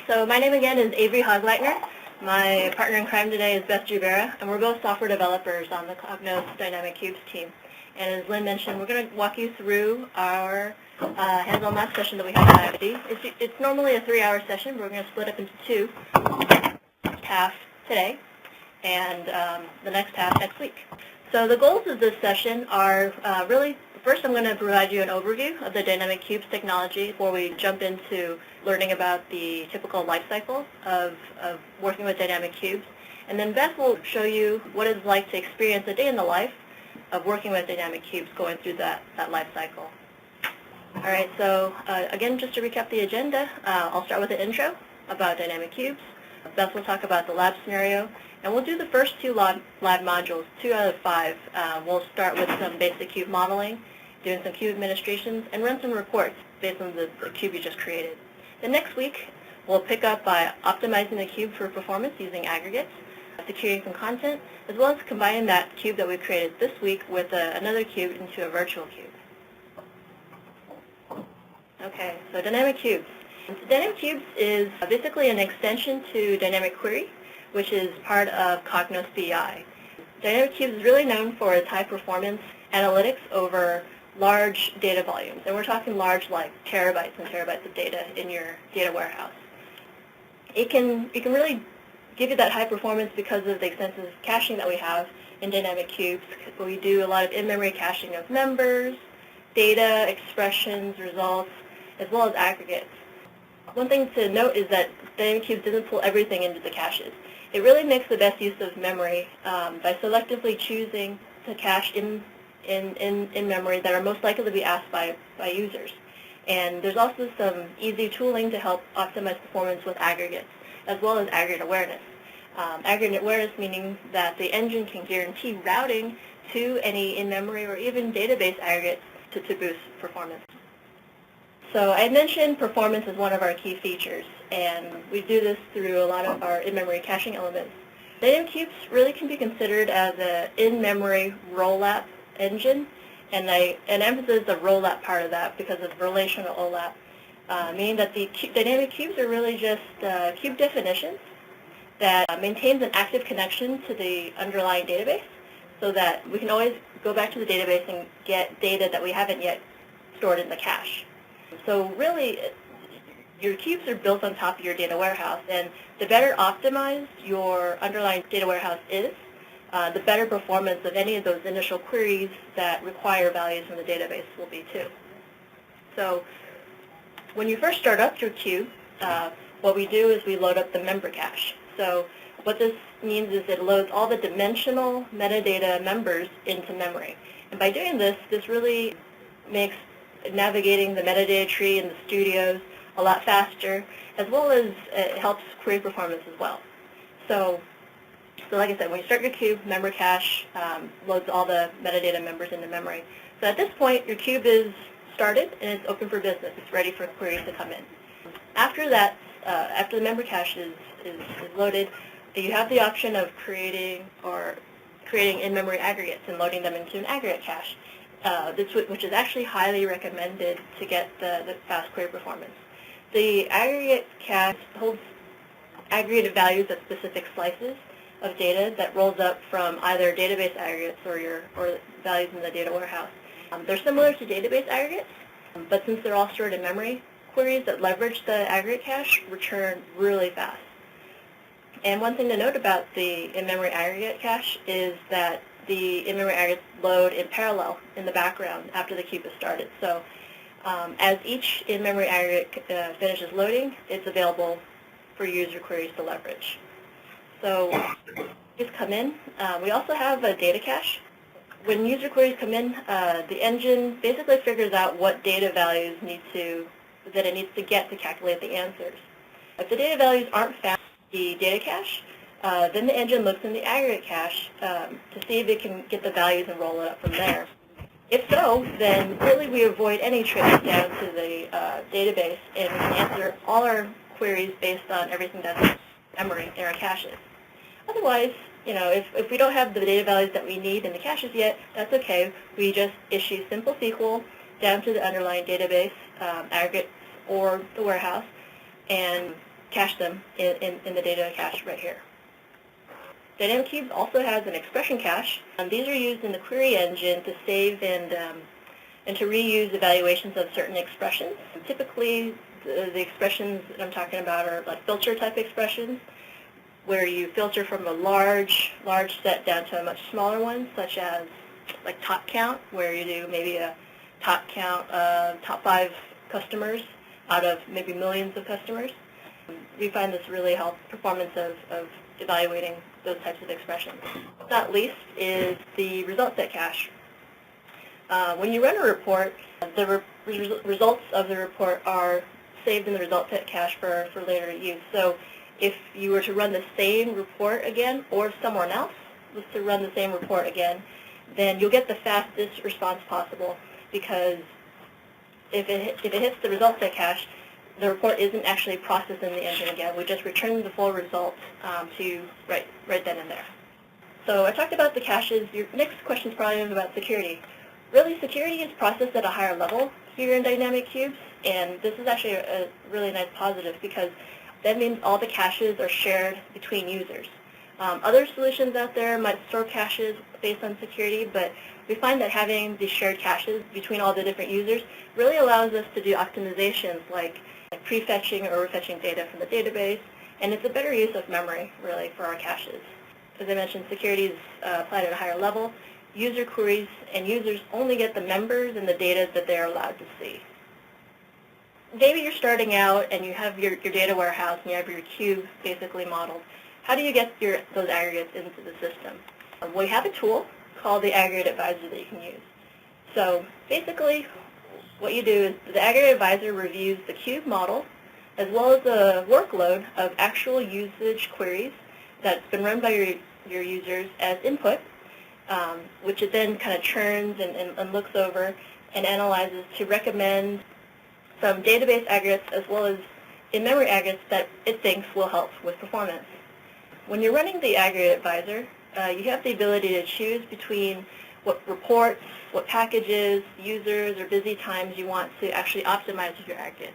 So my name again is Avery Hagleitner. My partner in crime today is Beth Jubera, and we're both software developers on the Cognos Dynamic Cubes team. And as Lynn mentioned, we're going to walk you through our hands-on math session that we have at IBM. It's normally a 3-hour session, but we're going to split up into 2, half today and the next half next week. So the goals of this session are really, first I'm going to provide you an overview of the Dynamic Cubes technology before we jump into learning about the typical life cycle of working with Dynamic Cubes. And then Beth will show you what it's like to experience a day in the life of working with Dynamic Cubes going through that life cycle. All right, so again, just to recap the agenda, I'll start with an intro about Dynamic Cubes. Beth will talk about the lab scenario, and we'll do the first 2 lab modules, 2 out of 5. We'll start with some basic cube modeling, doing some cube administrations, and run some reports based on the cube you just created. The next week, we'll pick up by optimizing the cube for performance using aggregates, securing some content, as well as combining that cube that we created this week with another cube into a virtual cube. Okay, so Dynamic Cubes. Dynamic Cubes is basically an extension to Dynamic Query, which is part of Cognos BI. Dynamic Cubes is really known for its high-performance analytics over large data volumes, and we're talking large like terabytes and terabytes of data in your data warehouse. It can really give you that high performance because of the extensive caching that we have in Dynamic Cubes. We do a lot of in-memory caching of members, data, expressions, results, as well as aggregates. One thing to note is that Dynamic Cubes doesn't pull everything into the caches. It really makes the best use of memory by selectively choosing to cache in memory that are most likely to be asked by users. And there's also some easy tooling to help optimize performance with aggregates, as well as aggregate awareness. Aggregate awareness meaning that the engine can guarantee routing to any in-memory or even database aggregates to boost performance. So I mentioned performance as one of our key features, and we do this through a lot of our in-memory caching elements. Dynamic Cubes really can be considered as an in-memory roll-up engine, and I emphasize the roll-up part of that because of relational OLAP, meaning that the Dynamic Cubes are really just cube definitions that maintains an active connection to the underlying database so that we can always go back to the database and get data that we haven't yet stored in the cache. So really, your cubes are built on top of your data warehouse, and the better optimized your underlying data warehouse is, the better performance of any of those initial queries that require values from the database will be too. So when you first start up your cube, what we do is we load up the member cache. So what this means is it loads all the dimensional metadata members into memory. And by doing this, this really makes navigating the metadata tree in the studios a lot faster, as well as it helps query performance as well. So like I said, when you start your cube, member cache loads all the metadata members into memory. So at this point, your cube is started and it's open for business. It's ready for queries to come in. After that, after the member cache is loaded, you have the option of creating in-memory aggregates and loading them into an aggregate cache, which is actually highly recommended to get the fast query performance. The aggregate cache holds aggregated values of specific slices of data that rolls up from either database aggregates or values in the data warehouse. They're similar to database aggregates, but since they're all stored in memory, queries that leverage the aggregate cache return really fast. And one thing to note about the in-memory aggregate cache is that the in-memory aggregates load in parallel in the background after the cube is started. So as each in-memory aggregate finishes loading, it's available for user queries to leverage. So just come in. We also have a data cache. When user queries come in, the engine basically figures out what data values that it needs to get to calculate the answers. If the data values aren't found in the data cache, then the engine looks in the aggregate cache to see if it can get the values and roll it up from there. If so, then really we avoid any trips down to the database, and we can answer all our queries based on everything that's in memory in our caches. Otherwise, if we don't have the data values that we need in the caches yet, that's okay. We just issue simple SQL down to the underlying database, aggregates, or the warehouse, and cache them in the data cache right here. Dynamic Cubes also has an expression cache. These are used in the query engine to save and to reuse evaluations of certain expressions. Typically, the expressions that I'm talking about are like filter type expressions, where you filter from a large set down to a much smaller one, such as like top count, where you do maybe a top count of top 5 customers out of maybe millions of customers. We find this really helps performance of evaluating those types of expressions. Not least is the result set cache. When you run a report, the results of the report are saved in the result set cache for later use. So if you were to run the same report again, or if someone else was to run the same report again, then you'll get the fastest response possible, because if it hits the result set cache, the report isn't actually processed in the engine again. We just return the full result to right then and there. So I talked about the caches. Your next question is probably about security. Really, security is processed at a higher level here in Dynamic Cubes, and this is actually a really nice positive, because that means all the caches are shared between users. Other solutions out there might store caches based on security, but we find that having these shared caches between all the different users really allows us to do optimizations like prefetching or refetching data from the database, and it's a better use of memory, really, for our caches. As I mentioned, security is applied at a higher level. User queries and users only get the members and the data that they're allowed to see. Maybe you're starting out and you have your data warehouse and you have your cube basically modeled. How do you get those aggregates into the system? We have a tool called the Aggregate Advisor that you can use. So basically, what you do is the Aggregate Advisor reviews the cube model as well as the workload of actual usage queries that's been run by your users as input, which it then kind of churns and looks over and analyzes to recommend some database aggregates as well as in-memory aggregates that it thinks will help with performance. When you're running the Aggregate Advisor, you have the ability to choose between what reports, what packages, users, or busy times you want to actually optimize your aggregates.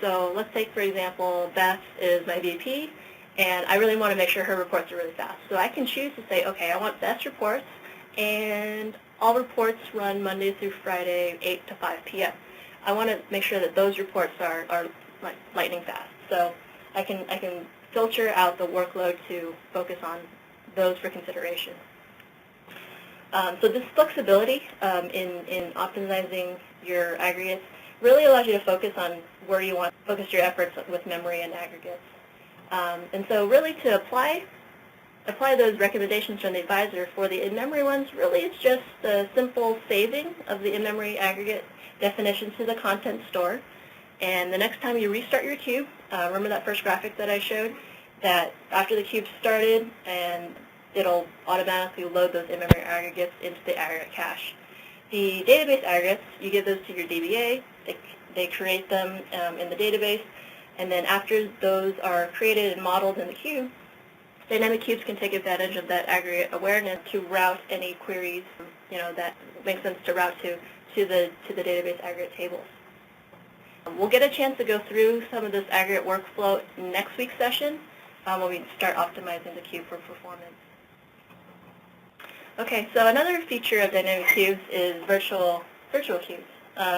So let's take, for example, Beth is my VP, and I really want to make sure her reports are really fast. So I can choose to say, okay, I want Beth's reports, and all reports run Monday through Friday, 8 to 5 p.m. I want to make sure that those reports are like lightning fast. So I can filter out the workload to focus on those for consideration. So this flexibility in optimizing your aggregates really allows you to focus on where you want to focus your efforts with memory and aggregates. And so really to apply those recommendations from the advisor for the in-memory ones, really it's just a simple saving of the in-memory aggregate definitions to the content store. And the next time you restart your cube, remember that first graphic that I showed, that after the cube started, and it'll automatically load those in-memory aggregates into the aggregate cache. The database aggregates, you give those to your DBA, they create them in the database, and then after those are created and modeled in the cube, Dynamic Cubes can take advantage of that aggregate awareness to route any queries, that make sense to route to the database aggregate tables. We'll get a chance to go through some of this aggregate workflow in next week's session when we start optimizing the cube for performance. Okay, so another feature of Dynamic Cubes is virtual cubes.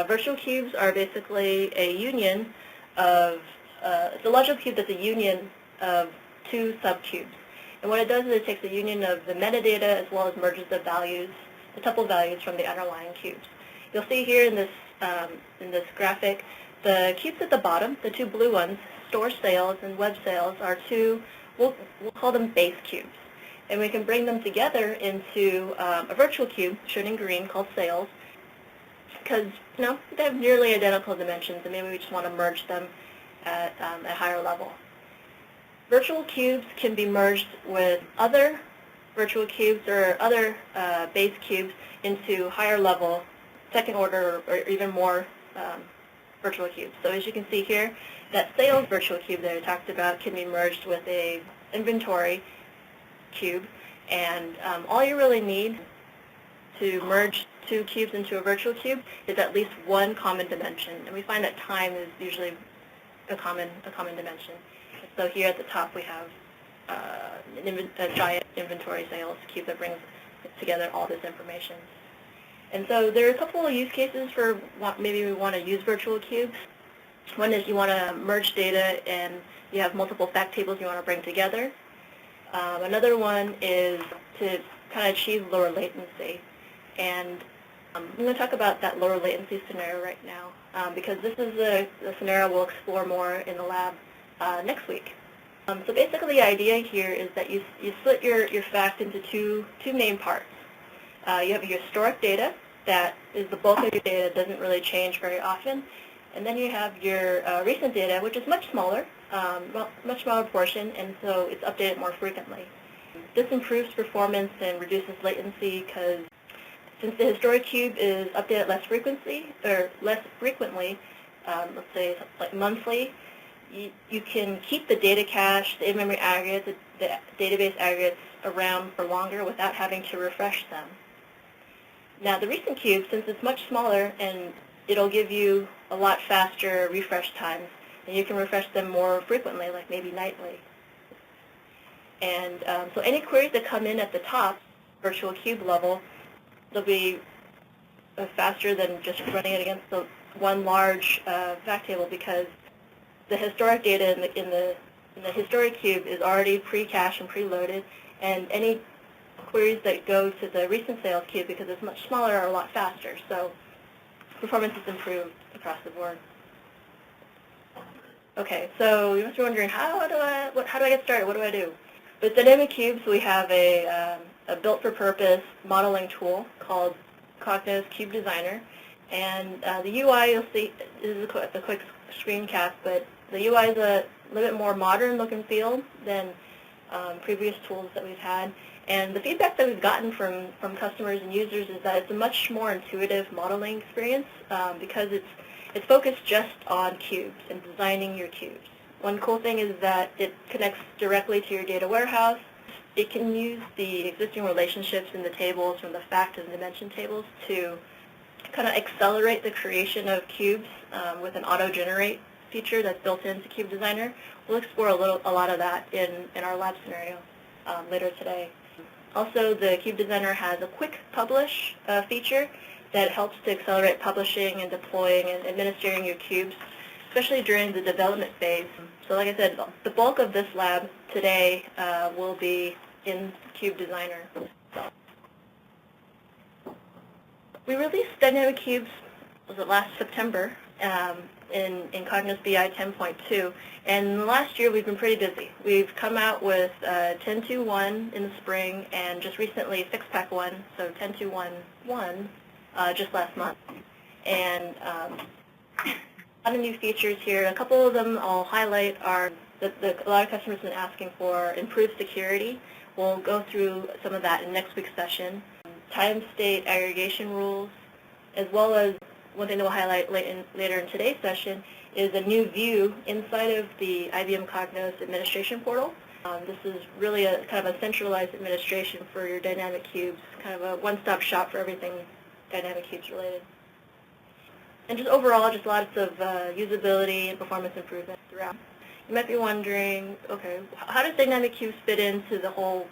Virtual cubes are basically a union of, it's a logical cube that's a union of two subcubes. And what it does is it takes a union of the metadata as well as merges the values, the tuple values from the underlying cubes. You'll see here in this graphic, the cubes at the bottom, the two blue ones, store sales and web sales, are two, we'll call them base cubes. And we can bring them together into a virtual cube, shown in green, called sales, because they have nearly identical dimensions, and maybe we just want to merge them at a higher level. Virtual cubes can be merged with other virtual cubes or other base cubes into higher level, second order, or even more virtual cubes. So as you can see here, that sales virtual cube that I talked about can be merged with a inventory cube, and all you really need to merge two cubes into a virtual cube is at least one common dimension, and we find that time is usually a common dimension. So here at the top we have a giant inventory sales cube that brings together all this information. And so there are a couple of use cases for maybe we want to use virtual cubes. One is you want to merge data and you have multiple fact tables you want to bring together. Another one is to kind of achieve lower latency. And I'm going to talk about that lower latency scenario right now because this is the scenario we'll explore more in the lab next week. So basically the idea here is that you split your fact into two main parts. You have your historic data, that is the bulk of your data, doesn't really change very often. And then you have your recent data, which is much smaller portion, and so it's updated more frequently. This improves performance and reduces latency because since the historic cube is updated less frequently, let's say like monthly, you can keep the data cache, the in-memory aggregates, the database aggregates around for longer without having to refresh them. Now the recent cube, since it's much smaller and it'll give you a lot faster refresh times, and you can refresh them more frequently, like maybe nightly. And so any queries that come in at the top, virtual cube level, they'll be faster than just running it against the one large fact table because the historic data in the historic cube is already pre-cached and preloaded, and any queries that go to the recent sales cube, because it's much smaller, are a lot faster. So performance is improved across the board. Okay, so you must be wondering, how do I get started? What do I do? With dynamic cubes, we have a built-for-purpose modeling tool called Cognos Cube Designer, and the UI you'll see is a quick screen cap, but the UI is a little bit more modern look and feel than previous tools that we've had. And the feedback that we've gotten from customers and users is that it's a much more intuitive modeling experience because it's focused just on cubes and designing your cubes. One cool thing is that it connects directly to your data warehouse. It can use the existing relationships in the tables from the fact and dimension tables to kind of accelerate the creation of cubes with an auto-generate feature that's built into Cube Designer. We'll explore a lot of that in our lab scenario later today. Also, the Cube Designer has a quick publish feature that helps to accelerate publishing and deploying and administering your cubes, especially during the development phase. So like I said, the bulk of this lab today will be in Cube Designer. We released dynamic cubes, was it last September, in Cognos BI 10.2, and last year we've been pretty busy. We've come out with 10.2.1 in the spring, and just recently Fixpack 1, so 10.2.1.1 just last month. And a lot of new features here. A couple of them I'll highlight are that a lot of customers have been asking for improved security. We'll go through some of that in next week's session. Time state aggregation rules, as well as one thing that we'll highlight later in today's session is a new view inside of the IBM Cognos Administration portal. This is really a kind of a centralized administration for your dynamic cubes, kind of a one-stop shop for everything dynamic cubes related. And just overall, just lots of usability and performance improvement throughout. You might be wondering, okay, how does dynamic cubes fit into the whole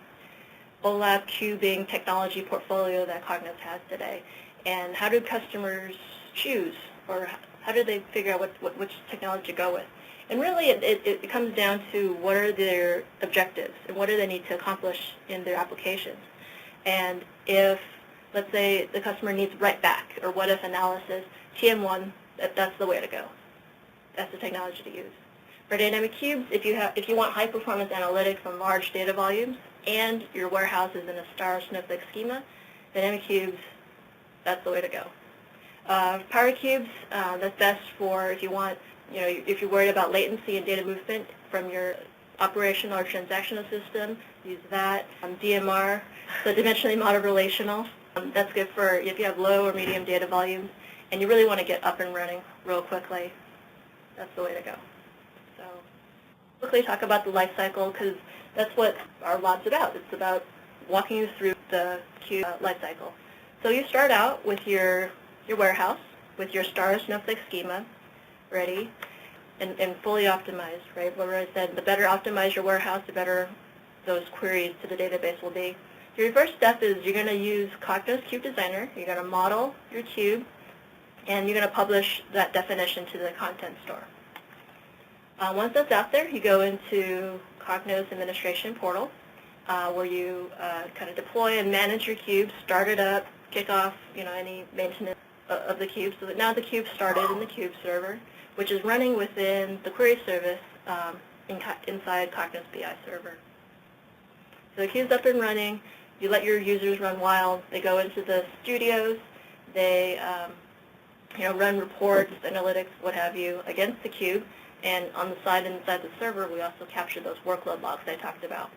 OLAP cubing technology portfolio that Cognos has today? And how do customers choose, or how do they figure out which technology to go with? And really, it comes down to what are their objectives and what do they need to accomplish in their applications. And if, let's say, the customer needs write back or what if analysis, TM1, that's the way to go. That's the technology to use. For dynamic cubes, if you want high performance analytics on large data volumes and your warehouse is in a star snowflake schema, dynamic cubes, that's the way to go. Power cubes, that's best for if you want, if you're worried about latency and data movement from your operational or transactional system, use that. DMR, so dimensionally modeled relational, that's good for if you have low or medium data volumes and you really want to get up and running real quickly. That's the way to go. So quickly talk about the life cycle because that's what our lab's about. It's about walking you through the cube life cycle. So you start out with your warehouse with your star snowflake schema ready. and fully optimized, right? Where I said the better optimize your warehouse, the better those queries to the database will be. Your first step is you're going to use Cognos Cube Designer. You're going to model your cube, and you're going to publish that definition to the content store. Once that's out there, you go into Cognos Administration portal, where you kind of deploy and manage your cube, start it up, kick off any maintenance of the cube, so that now the cube started in the cube server, which is running within the query service inside Cognos BI server. So the cube's up and running. You let your users run wild. They go into the studios. They run reports, analytics, what have you, against the cube. And on the side inside the server, we also capture those workload logs I talked about.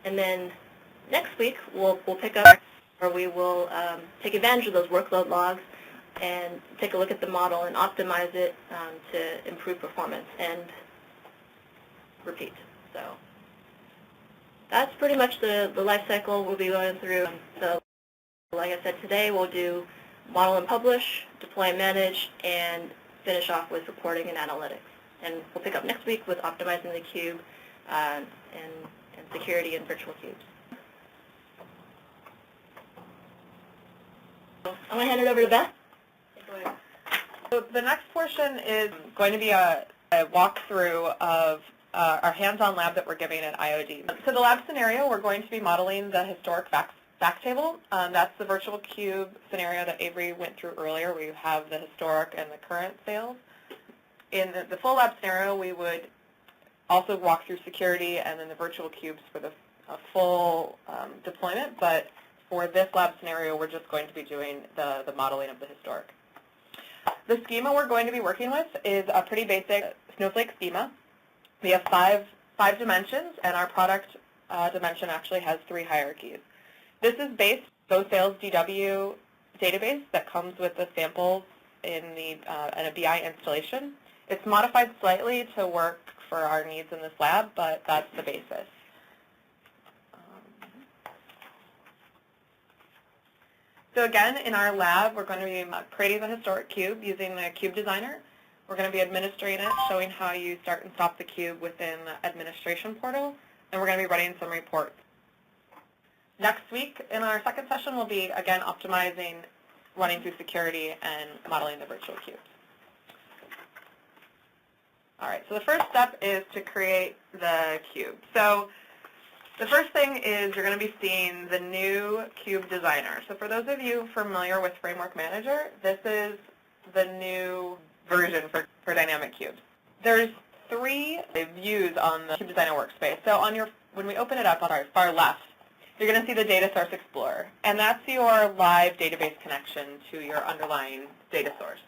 And then next week, we'll pick up where we will take advantage of those workload logs and take a look at the model and optimize it to improve performance and repeat. So that's pretty much the life cycle we'll be going through. So like I said, today we'll do model and publish, deploy and manage, and finish off with reporting and analytics. And we'll pick up next week with optimizing the cube and security and virtual cubes. So I'm going to hand it over to Beth. So the next portion is going to be a walkthrough of our hands-on lab that we're giving at IOD. So the lab scenario, we're going to be modeling the historic fact table. That's the virtual cube scenario that Avery went through earlier, where you have the historic and the current sales. In the full lab scenario, we would also walk through security and then the virtual cubes for the full deployment, but for this lab scenario, we're just going to be doing the modeling of the historic. The schema we're going to be working with is a pretty basic Snowflake schema. We have five dimensions, and our product dimension actually has 3 hierarchies. This is based on Sales DW database that comes with the samples in a BI installation. It's modified slightly to work for our needs in this lab, but that's the basis. So again, in our lab, we're going to be creating the historic cube using the cube designer. We're going to be administering it, showing how you start and stop the cube within the administration portal, and we're going to be running some reports. Next week, in our second session, we'll be, again, optimizing, running through security, and modeling the virtual cubes. All right, so the first step is to create the cube. So the first thing is you're going to be seeing the new cube designer. So for those of you familiar with Framework Manager, this is the new version for dynamic cubes. There's 3 views on the Cube Designer workspace. So when we open it up on our far left, you're going to see the Data Source Explorer, and that's your live database connection to your underlying data source.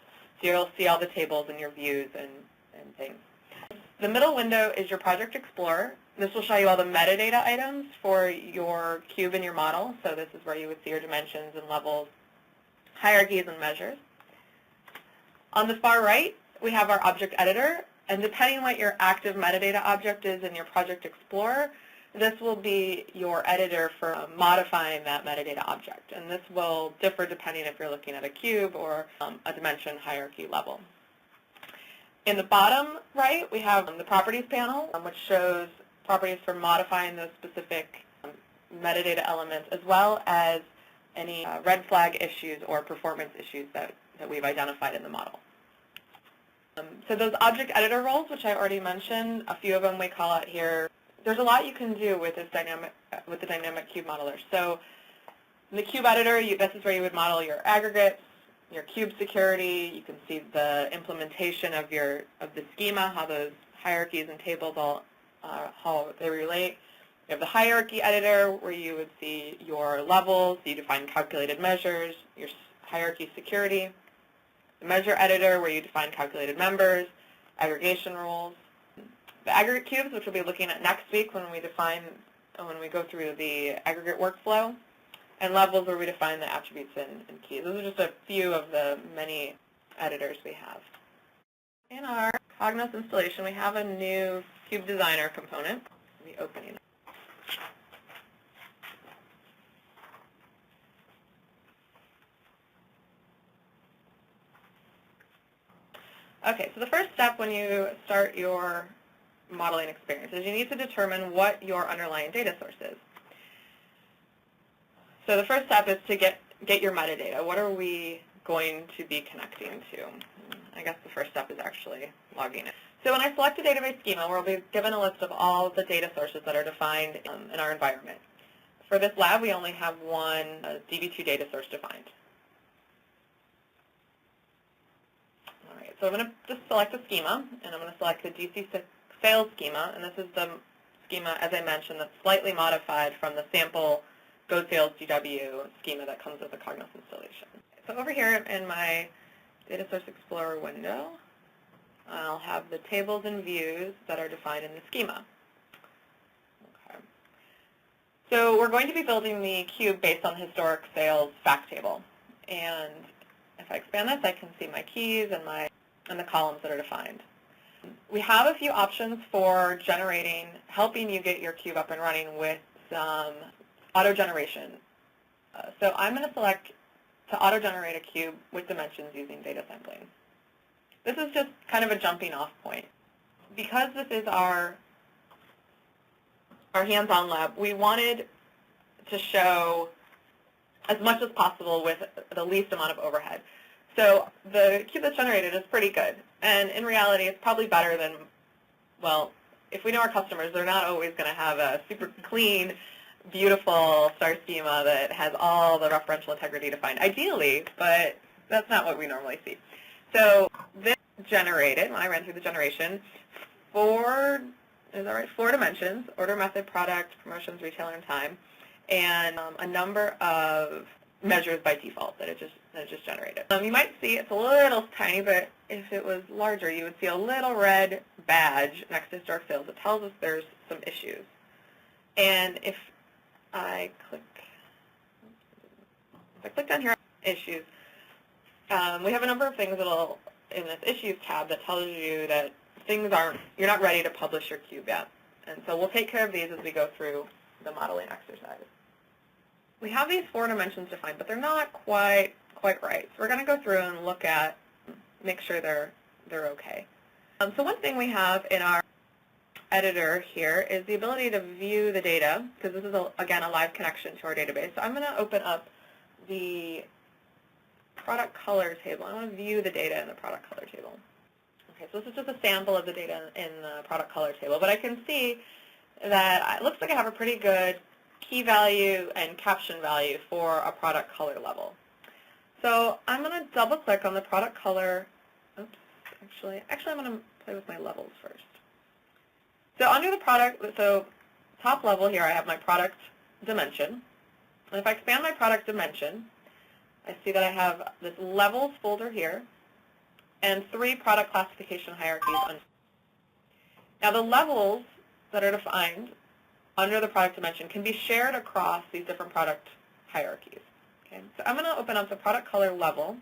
So you'll see all the tables and your views and things. The middle window is your Project Explorer. This will show you all the metadata items for your cube and your model. So this is where you would see your dimensions and levels, hierarchies, and measures. On the far right, we have our Object Editor, and depending on what your active metadata object is in your Project Explorer, this will be your editor for modifying that metadata object. And this will differ depending if you're looking at a cube or a dimension hierarchy level. In the bottom right, we have the Properties panel, which shows properties for modifying those specific metadata elements, as well as any red flag issues or performance issues that we've identified in the model. So those object editor roles, which I already mentioned, a few of them we call out here. There's a lot you can do with the dynamic cube modeler. So in the cube editor, this is where you would model your aggregates, your cube security. You can see the implementation of the schema, how those hierarchies and tables how they relate. You have the hierarchy editor, where you would see your levels. You define calculated measures, your hierarchy security. The measure editor, where you define calculated members, aggregation rules. The aggregate cubes, which we'll be looking at next week when we go through the aggregate workflow. And levels, where we define the attributes and keys. Those are just a few of the many editors we have. In our Cognos installation, we have a new Cube Designer component. We'll be opening it. Okay, so the first step when you start your modeling experience is you need to determine what your underlying data source is. So the first step is to get your metadata. What are we going to be connecting to? I guess the first step is actually logging it. So when I select a database schema, we'll be given a list of all the data sources that are defined in our environment. For this lab, we only have one DB2 data source defined. All right, so I'm going to just select a schema, and I'm going to select the DC6 sales schema, and this is the schema, as I mentioned, that's slightly modified from the sample GOSALESDW schema that comes with the Cognos installation. So over here in my Data Source Explorer window, I'll have the tables and views that are defined in the schema. Okay. So we're going to be building the cube based on the historic sales fact table. And if I expand this, I can see my keys and the columns that are defined. We have a few options for generating, helping you get your cube up and running with some auto-generation. So I'm going to select to auto-generate a cube with dimensions using data sampling. This is just kind of a jumping off point. Because this is our hands-on lab, we wanted to show as much as possible with the least amount of overhead. So the cube that's generated is pretty good. And in reality, it's probably better than, well, if we know our customers, they're not always going to have a super clean, beautiful star schema that has all the referential integrity defined, ideally, but that's not what we normally see. So this generated, when I ran through the generation, four dimensions: order, method, product, promotions, retailer, and time, and a number of measures by default that it just generated. You might see it's a little tiny, but if it was larger, you would see a little red badge next to historic sales that tells us there's some issues. And if I click down here on issues, we have a number of things that'll in this issues tab that tells you that you're not ready to publish your cube yet. And so we'll take care of these as we go through the modeling exercise. We have these four dimensions defined, but they're not quite right. So we're going to go through and look at, make sure they're okay. So one thing we have in our editor here is the ability to view the data, because this is, again, a live connection to our database. So I'm going to open up the product color table. I want to view the data in the product color table. Okay, so this is just a sample of the data in the product color table, but I can see that it looks like I have a pretty good key value and caption value for a product color level. So I'm going to double click on the product color. Oops, actually I'm going to play with my levels first. So under the product, so top level here I have my product dimension. And if I expand my product dimension, I see that I have this levels folder here and 3 product classification hierarchies. Now the levels that are defined under the product dimension can be shared across these different product hierarchies. Okay, so I'm going to open up the product color level,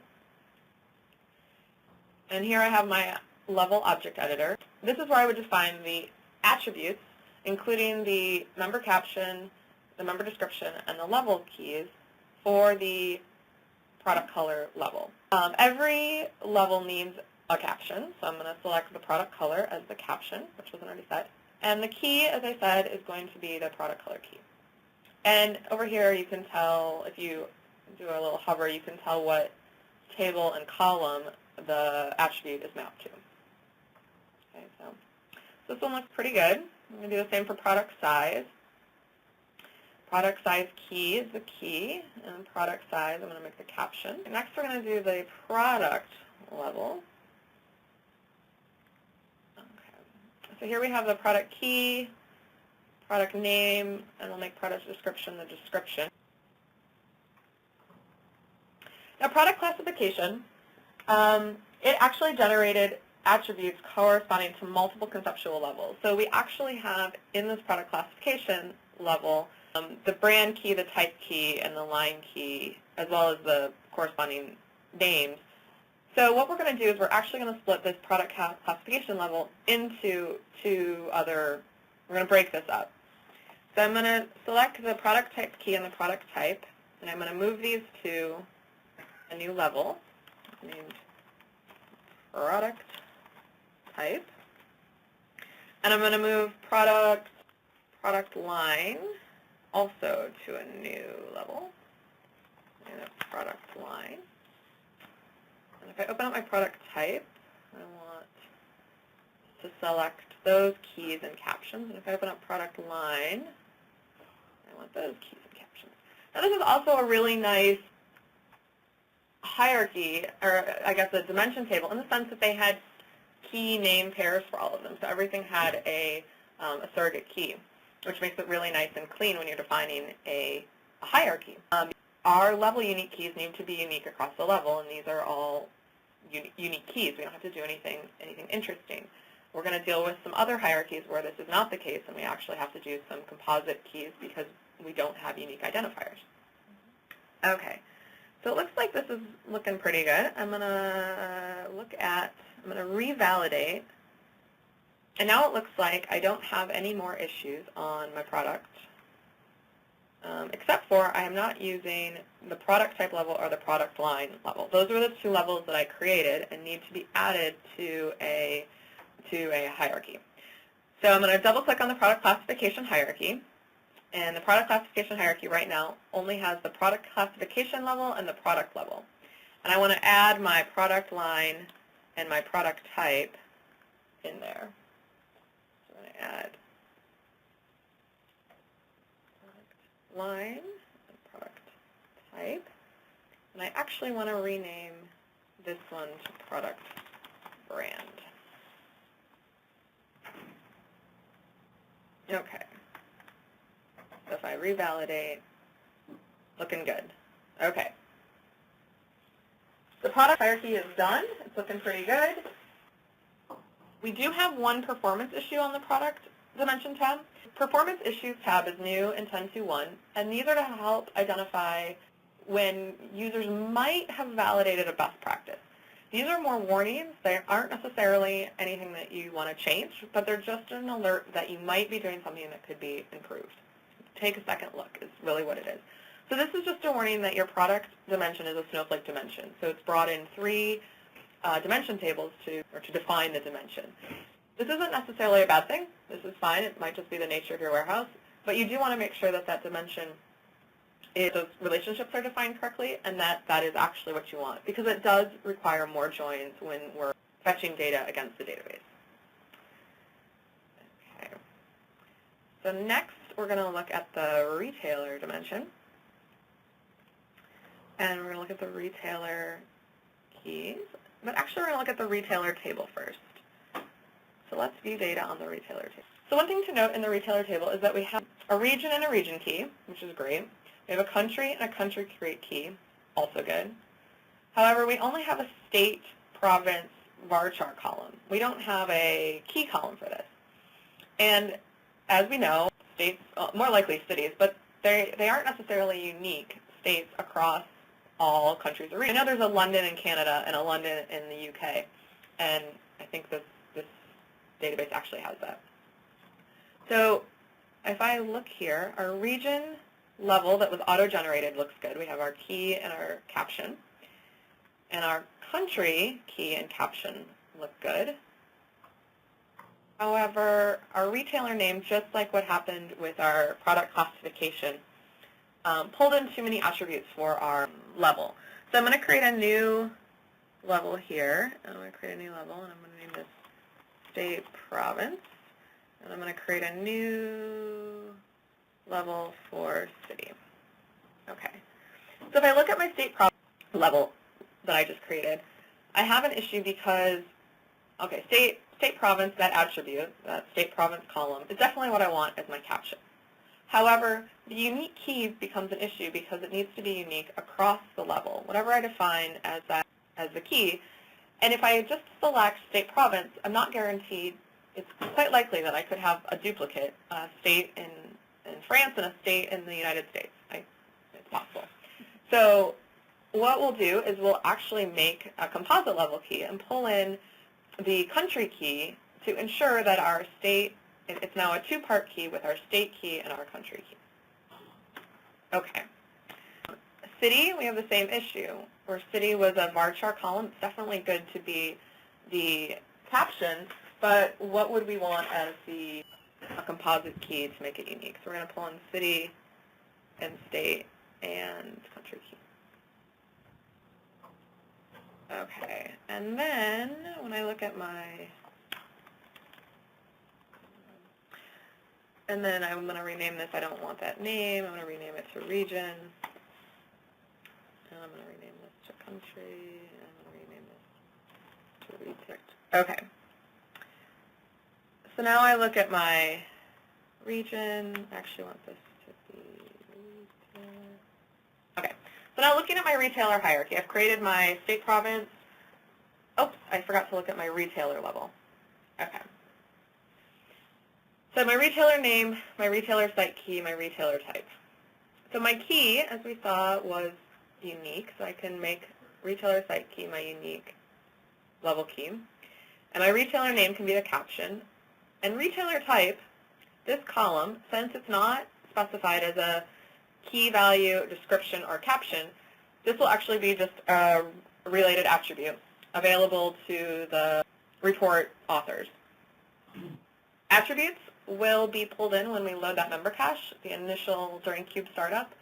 and here I have my level object editor. This is where I would define the attributes, including the member caption, the member description, and the level keys for the product color level. Every level needs a caption, so I'm going to select the product color as the caption, which wasn't already set. And the key, as I said, is going to be the product color key. And over here you can tell, if you do a little hover, you can tell what table and column the attribute is mapped to. Okay, so this one looks pretty good. I'm going to do the same for product size. Product size key is the key, and product size, I'm going to make the caption. Next we're going to do the product level. Okay. So here we have the product key, product name, and we'll make product description the description. Now product classification, it actually generated attributes corresponding to multiple conceptual levels. So we actually have in this product classification level the brand key, the type key, and the line key, as well as the corresponding names. So what we're going to do is we're actually going to split this product classification level into two other, we're going to break this up. So I'm going to select the product type key and the product type, and I'm going to move these to a new level named product type. And I'm going to move product line also to a new level. And a product line. And if I open up my product type, I want to select those keys and captions. And if I open up product line, I want those keys and captions. Now this is also a really nice hierarchy, or I guess a dimension table, in the sense that they had key name pairs for all of them. So everything had a surrogate key, which makes it really nice and clean when you're defining a hierarchy. Our level unique keys need to be unique across the level, and these are all unique keys. We don't have to do anything interesting. We're going to deal with some other hierarchies where this is not the case, and we actually have to do some composite keys because we don't have unique identifiers. Okay, so it looks like this is looking pretty good. I'm going to revalidate, and now it looks like I don't have any more issues on my product, except for I am not using the product type level or the product line level. Those are the two levels that I created and need to be added to a hierarchy. So I'm going to double click on the product classification hierarchy, and the product classification hierarchy right now only has the product classification level and the product level. And I want to add my product line and my product type in there. So I'm going to add product line and product type. And I actually want to rename this one to product brand. Okay. So if I revalidate, looking good. Okay. The product hierarchy is done. It's looking pretty good. We do have one performance issue on the product dimension tab. Performance issues tab is new in 10.2.1, and these are to help identify when users might have validated a best practice. These are more warnings. They aren't necessarily anything that you want to change, but they're just an alert that you might be doing something that could be improved. Take a second look is really what it is. So this is just a warning that your product dimension is a snowflake dimension. So it's brought in three dimension tables to define the dimension. This isn't necessarily a bad thing. This is fine. It might just be the nature of your warehouse. But you do want to make sure that that dimension, those relationships are defined correctly, and that is actually what you want, because it does require more joins when we're fetching data against the database. Okay. So next, we're going to look at the retailer dimension. And we're going to look at the retailer keys. But actually, we're going to look at the retailer table first. So let's view data on the retailer table. So one thing to note in the retailer table is that we have a region and a region key, which is great. We have a country and a country key, also good. However, we only have a state, province, varchar column. We don't have a key column for this. And as we know, states, more likely cities, but they aren't necessarily unique states across all countries or regions. I know there's a London in Canada and a London in the UK, and I think this database actually has that. So if I look here, our region level that was auto-generated looks good. We have our key and our caption. And our country key and caption look good. However, our retailer name, just like what happened with our product classification, pulled in too many attributes for our level. So I'm going to create a new level here. I'm going to create a new level, and I'm going to name this state province. And I'm going to create a new level for city. Okay. So if I look at my state province level that I just created, I have an issue because, okay, state province, that attribute, that state province column, is definitely what I want as my caption. However, the unique key becomes an issue because it needs to be unique across the level, whatever I define as the key. And if I just select state province, I'm not guaranteed. It's quite likely that I could have a duplicate, a state in France and a state in the United States. It's possible. So what we'll do is we'll actually make a composite level key and pull in the country key to ensure that our state, it's now a two-part key with our state key and our country key. Okay. City, we have the same issue, where city was a varchar column. It's definitely good to be the caption, But what would we want as a composite key to make it unique? So we're going to pull in city and state and country key. Okay, and then when I look at and then I'm going to rename this. I don't want that name. I'm going to rename it to region. And I'm going to rename this to country. And I'm going to rename this to retail. Okay. So now I look at my region. I actually want this to be retailer. Okay. So now looking at my retailer hierarchy, I've created my state province. Oops, I forgot to look at my retailer level. Okay. So my retailer name, my retailer site key, my retailer type. So my key, as we saw, was unique. So I can make retailer site key my unique level key. And my retailer name can be the caption. And retailer type, this column, since it's not specified as a key value, description, or caption, this will actually be just a related attribute available to the report authors. Attributes will be pulled in when we load that member cache, the initial during cube startup.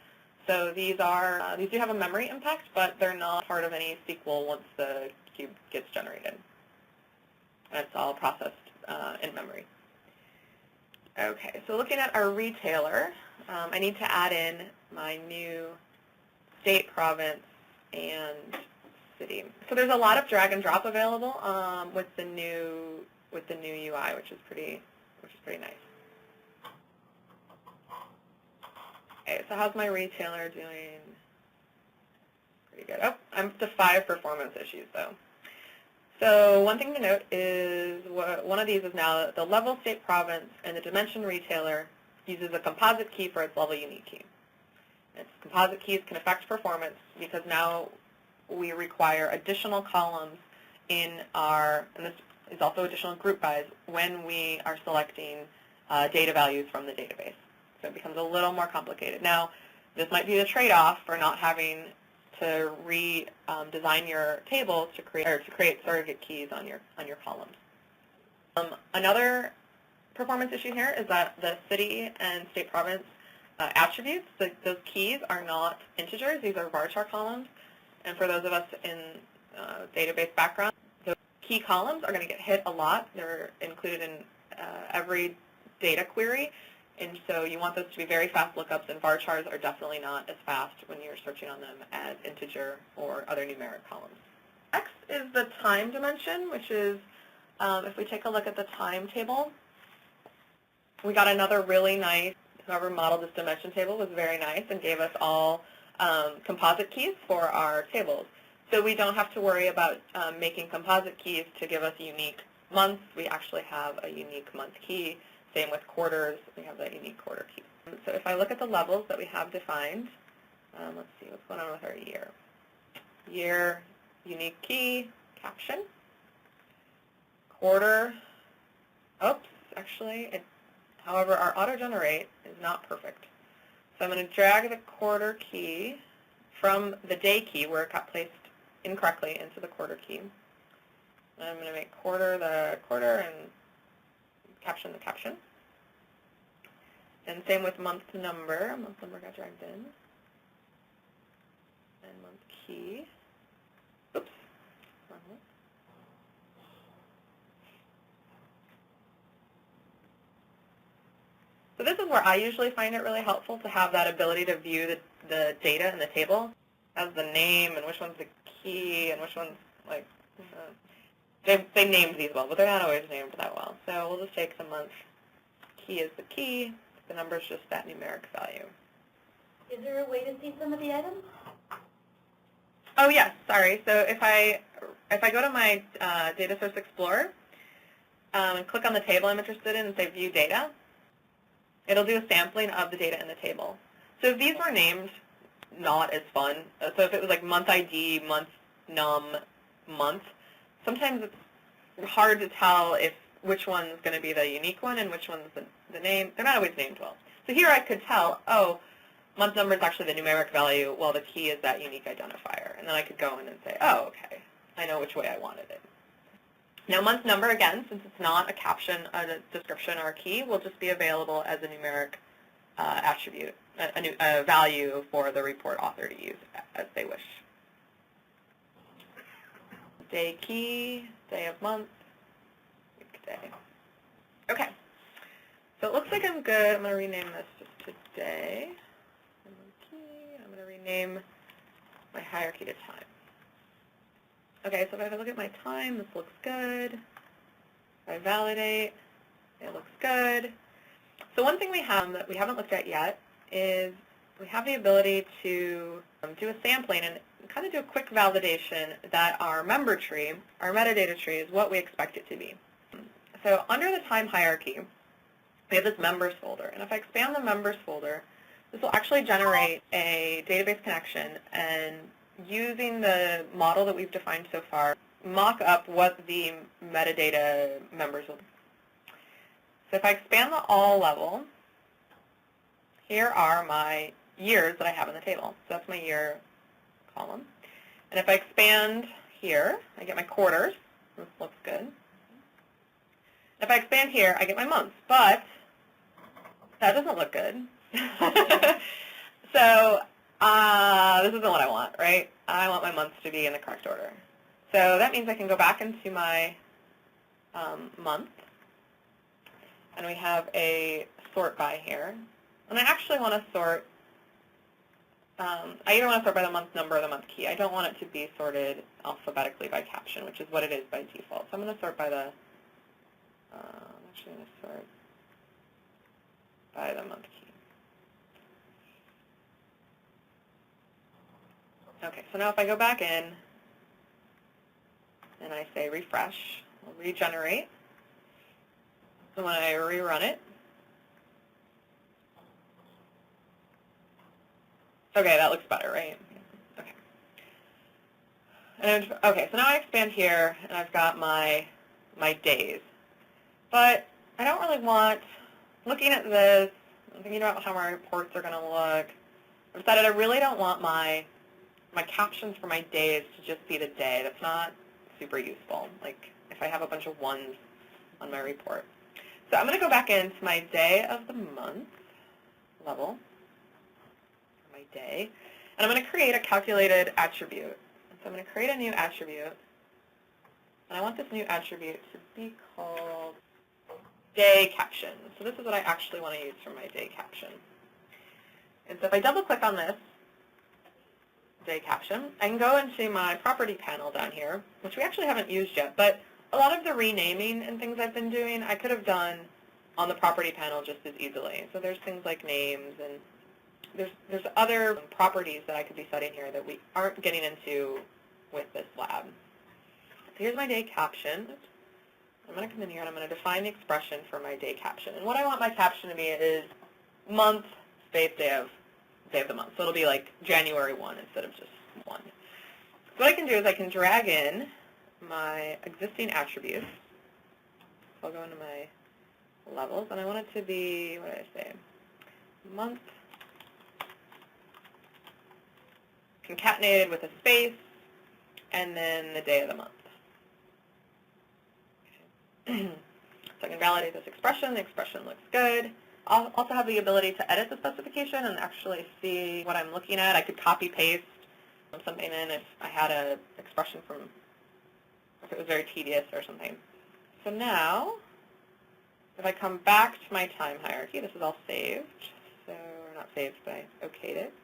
So these do have a memory impact, but they're not part of any SQL once the cube gets generated. And it's all processed in memory. Okay, so looking at our retailer, I need to add in my new state, province, and city. So there's a lot of drag and drop available with the new UI, which is pretty nice. Okay, so how's my retailer doing? Pretty good. Oh, I'm up to 5 performance issues though. So one thing to note is one of these is now the level, state, province, and the dimension retailer uses a composite key for its level unique key. Its composite keys can affect performance because now we require additional columns in our, and this is also additional group bys, when we are selecting data values from the database. So it becomes a little more complicated. Now, this might be the trade-off for not having to redesign your tables to create surrogate keys on your columns. Another performance issue here is that the city and state province attributes, those keys are not integers. These are varchar columns. And for those of us in database background, the key columns are going to get hit a lot. They're included in every data query. And so you want those to be very fast lookups, and varchars are definitely not as fast when you're searching on them as integer or other numeric columns. Next is the time dimension, which is, if we take a look at the time table, we got another really nice, whoever modeled this dimension table was very nice and gave us all composite keys for our tables. So we don't have to worry about making composite keys to give us unique months. We actually have a unique month key. Same with quarters, we have that unique quarter key. So if I look at the levels that we have defined, let's see what's going on with our year. Year, unique key, caption. Quarter, oops, actually, however, our auto-generate is not perfect. So I'm going to drag the quarter key from the day key, where it got placed incorrectly, into the quarter key. And I'm going to make quarter the quarter and caption the caption. And same with month number. Month number got dragged in. And month key. Oops. Wrong one. So this is where I usually find it really helpful to have that ability to view the data in the table as the name and which one's the key and which one's like, they named these well, but they're not always named that well. So we'll just take the month key as the key. The number is just that numeric value. Is there a way to see some of the items? Oh yes, sorry. So if I go to my Data Source Explorer and click on the table I'm interested in and say View Data, it'll do a sampling of the data in the table. So if these were named not as fun, so if it was like month ID, month num, month, sometimes it's hard to tell which one's going to be the unique one and which one's the name. They're not always named well. So here I could tell, oh, month number is actually the numeric value, while the key is that unique identifier. And then I could go in and say, oh, okay, I know which way I wanted it. Now month number, again, since it's not a caption, a description, or a key, will just be available as a numeric attribute, a value for the report author to use as they wish. Day key, day of month, week day. Okay, so it looks like I'm good. I'm going to rename this just today. I'm going to rename my hierarchy to time. Okay, so if I look at my time, this looks good. If I validate, it looks good. So one thing we have that we haven't looked at yet is we have the ability to do a sampling and kind of do a quick validation that our member tree, our metadata tree, is what we expect it to be. So under the time hierarchy, we have this members folder. And if I expand the members folder, this will actually generate a database connection and using the model that we've defined so far, mock up what the metadata members will be. So if I expand the all level, here are my years that I have in the table. So that's my year column. And if I expand here, I get my quarters. This looks good. If I expand here, I get my months. But that doesn't look good. So this isn't what I want, right? I want my months to be in the correct order. So that means I can go back into my month, and we have a sort by here. And I actually want to sort, I either want to sort by the month number or the month key. I don't want it to be sorted alphabetically by caption, which is what it is by default. So I'm going to sort by the, I'm actually going to sort by the month key. Okay, so now if I go back in and I say refresh, I'll regenerate. So when I rerun it, okay, that looks better, right? Okay. And okay, so now I expand here and I've got my days. But I don't really want, looking at this, I'm thinking about how my reports are going to look. I've decided I really don't want my captions for my days to just be the day. That's not super useful, like if I have a bunch of ones on my report. So I'm going to go back into my day of the month level, my day, and I'm going to create a calculated attribute. So I'm going to create a new attribute, and I want this new attribute to be called day caption. So this is what I actually want to use for my day caption. And so if I double click on this, day caption, I can go into my property panel down here, which we actually haven't used yet, but a lot of the renaming and things I've been doing, I could have done on the property panel just as easily. So there's things like names, and there's other properties that I could be setting here that we aren't getting into with this lab. So here's my day caption. I'm going to come in here and I'm going to define the expression for my day caption. And what I want my caption to be is month, space, day of the month. So it'll be like January 1 instead of just 1. So what I can do is I can drag in my existing attributes. So I'll go into my levels, and I want it to be, what did I say, month, concatenated with a space, and then the day of the month. Okay. So I can validate this expression. The expression looks good. I'll also have the ability to edit the specification and actually see what I'm looking at. I could copy-paste something in if I had an expression from, if it was very tedious or something. So now, if I come back to my time hierarchy, this is all saved. So, or not saved, but I okayed it.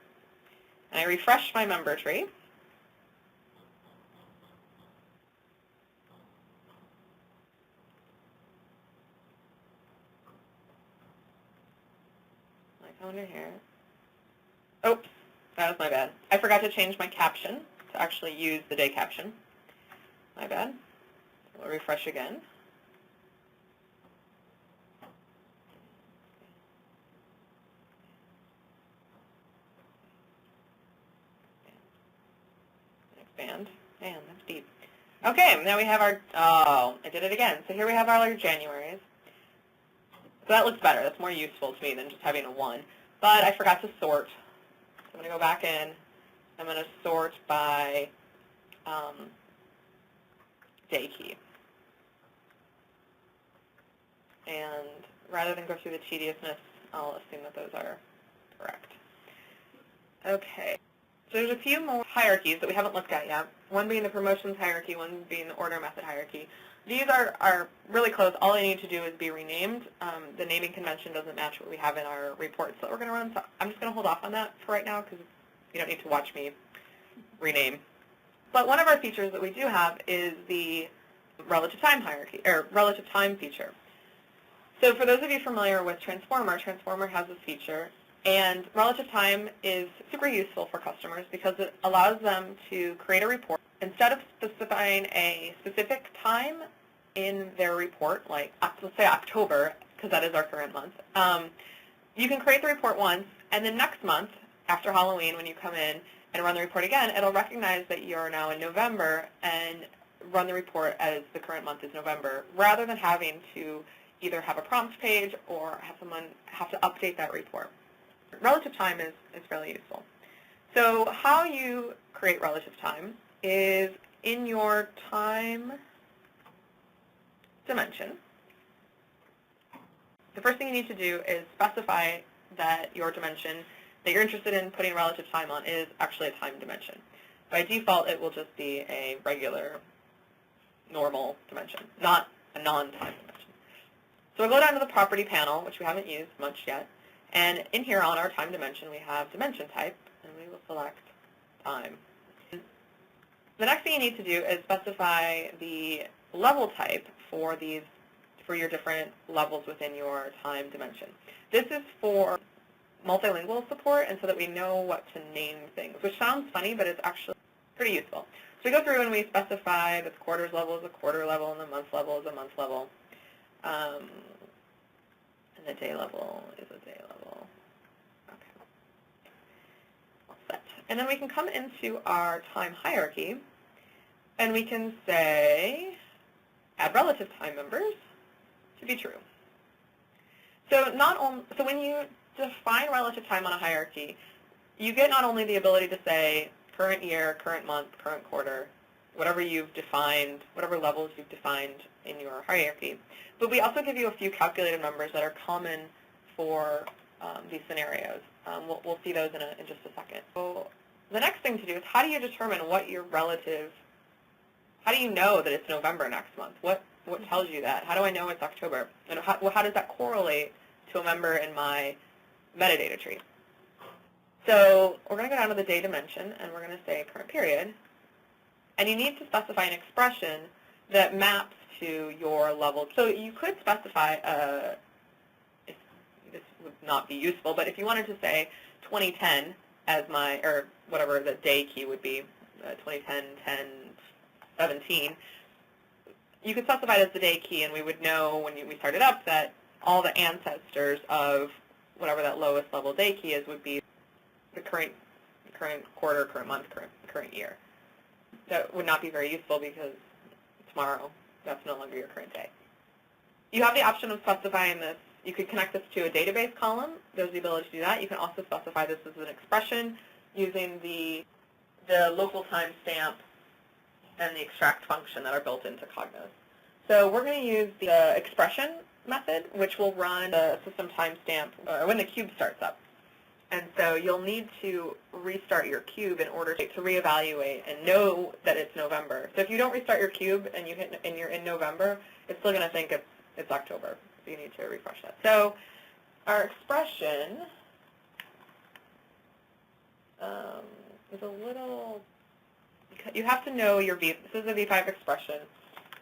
And I refresh my member tree. Under here. Oops, that was my bad. I forgot to change my caption to actually use the day caption. My bad. We'll refresh again. Expand. Man, that's deep. Okay, now we have our, oh, I did it again. So here we have our Januaries. So that looks better. That's more useful to me than just having a 1. But I forgot to sort. So I'm going to go back in. I'm going to sort by day key. and rather than go through the tediousness, I'll assume that those are correct. Okay, so there's a few more hierarchies that we haven't looked at yet, one being the promotions hierarchy, one being the order method hierarchy. These are really close. All I need to do is be renamed. The naming convention doesn't match what we have in our reports that we're going to run, so I'm just going to hold off on that for right now because you don't need to watch me rename. But one of our features that we do have is the relative time hierarchy, or relative time feature. So for those of you familiar with Transformer has this feature, and relative time is super useful for customers because it allows them to create a report. Instead of specifying a specific time in their report, like let's say October, because that is our current month, you can create the report once, and then next month, after Halloween, when you come in and run the report again, it'll recognize that you're now in November and run the report as the current month is November, rather than having to either have a prompt page or have someone have to update that report. Relative time is fairly useful. So how you create relative time is in your time dimension. The first thing you need to do is specify that your dimension that you're interested in putting relative time on is actually a time dimension. By default, it will just be a regular, normal dimension, not a non-time dimension. So we'll go down to the property panel, which we haven't used much yet, and in here on our time dimension, we have dimension type, and we will select time. The next thing you need to do is specify the level type for your different levels within your time dimension. This is for multilingual support, and so that we know what to name things, which sounds funny, but it's actually pretty useful. So we go through and we specify that the quarters level is a quarter level, and the month level is a month level, and the day level is a day level. Okay. All set. And then we can come into our time hierarchy, and we can say add relative time members to be true. So when you define relative time on a hierarchy, you get not only the ability to say current year, current month, current quarter, whatever you've defined, whatever levels you've defined in your hierarchy, but we also give you a few calculated numbers that are common for these scenarios. We'll see those in just a second. So the next thing to do is how do you determine what your relative, how do you know that it's November next month? What tells you that? How do I know it's October? And how does that correlate to a member in my metadata tree? So we're going to go down to the day dimension, and we're going to say current period. And you need to specify an expression that maps to your level. So you could specify, this would not be useful, but if you wanted to say 2010 as my, or whatever the day key would be, 2010, 10, 17, you could specify it as the day key, and we would know when we started up that all the ancestors of whatever that lowest level day key is would be the current quarter, current month, current year. That would not be very useful because tomorrow, that's no longer your current day. You have the option of specifying this. You could connect this to a database column. There's the ability to do that. You can also specify this as an expression using the local timestamp and the extract function that are built into Cognos. So we're going to use the expression method, which will run the system timestamp when the cube starts up. And so you'll need to restart your cube in order to reevaluate and know that it's November. So if you don't restart your cube and you're in November, it's still going to think it's October. So you need to refresh that. So our expression is a little, you have to know your V. This is a V5 expression,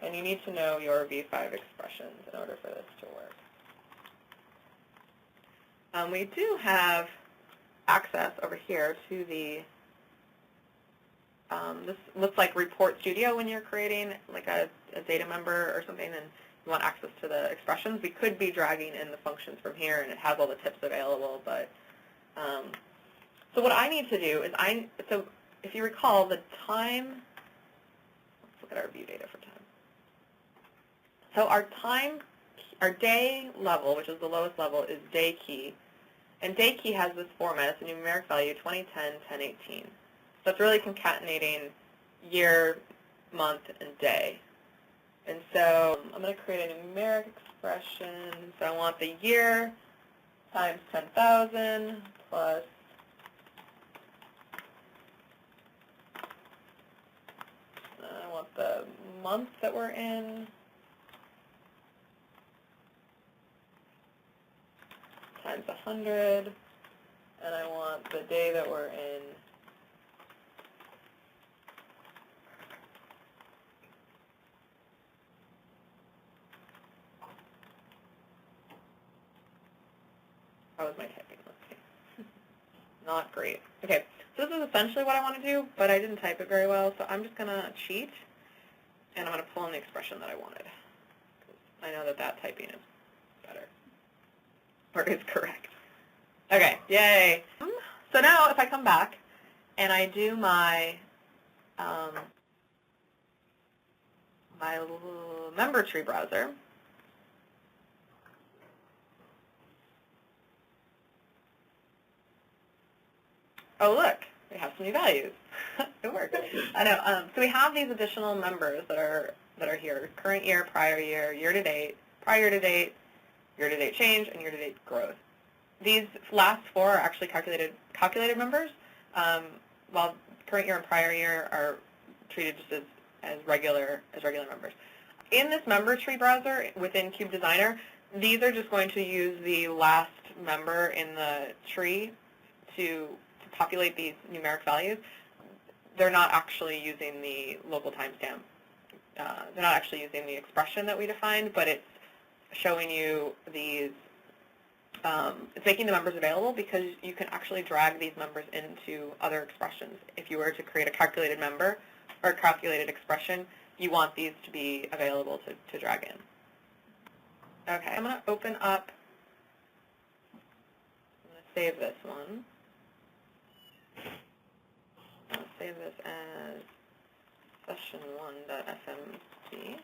and you need to know your V5 expressions in order for this to work. We do have access over here to the, this looks like Report Studio when you're creating like a data member or something and you want access to the expressions. We could be dragging in the functions from here, and it has all the tips available, but so what I need to do is so if you recall the time, let's look at our view data for time. So our day level, which is the lowest level, is day key. And day key has this format. It's a numeric value, 2010, 1018. So it's really concatenating year, month, and day. And so I'm going to create a numeric expression. So I want the year times 10,000 plus I want the month that we're in times 100, and I want the day that we're in how is my typing? Let's see. Not great. Okay, so this is essentially what I want to do, but I didn't type it very well, so I'm just going to cheat, and I'm going to pull in the expression that I wanted. I know that that typing is better, or is correct. Okay, yay. So now if I come back and I do my my little member tree browser, oh look, we have some new values. It worked. I know. So we have these additional members that are here: current year, prior year, year to date, prior to date, year to date change, and year to date growth. These last four are actually calculated members, while current year and prior year are treated just as regular members. In this member tree browser within Cube Designer, these are just going to use the last member in the tree to populate these numeric values. They're not actually using the local timestamp. They're not actually using the expression that we defined, but it's showing you these. It's making the members available because you can actually drag these members into other expressions. If you were to create a calculated member or a calculated expression, you want these to be available to drag in. Okay, I'm going to open up, I'm going to save this one. I'm going to save this as session1.smc.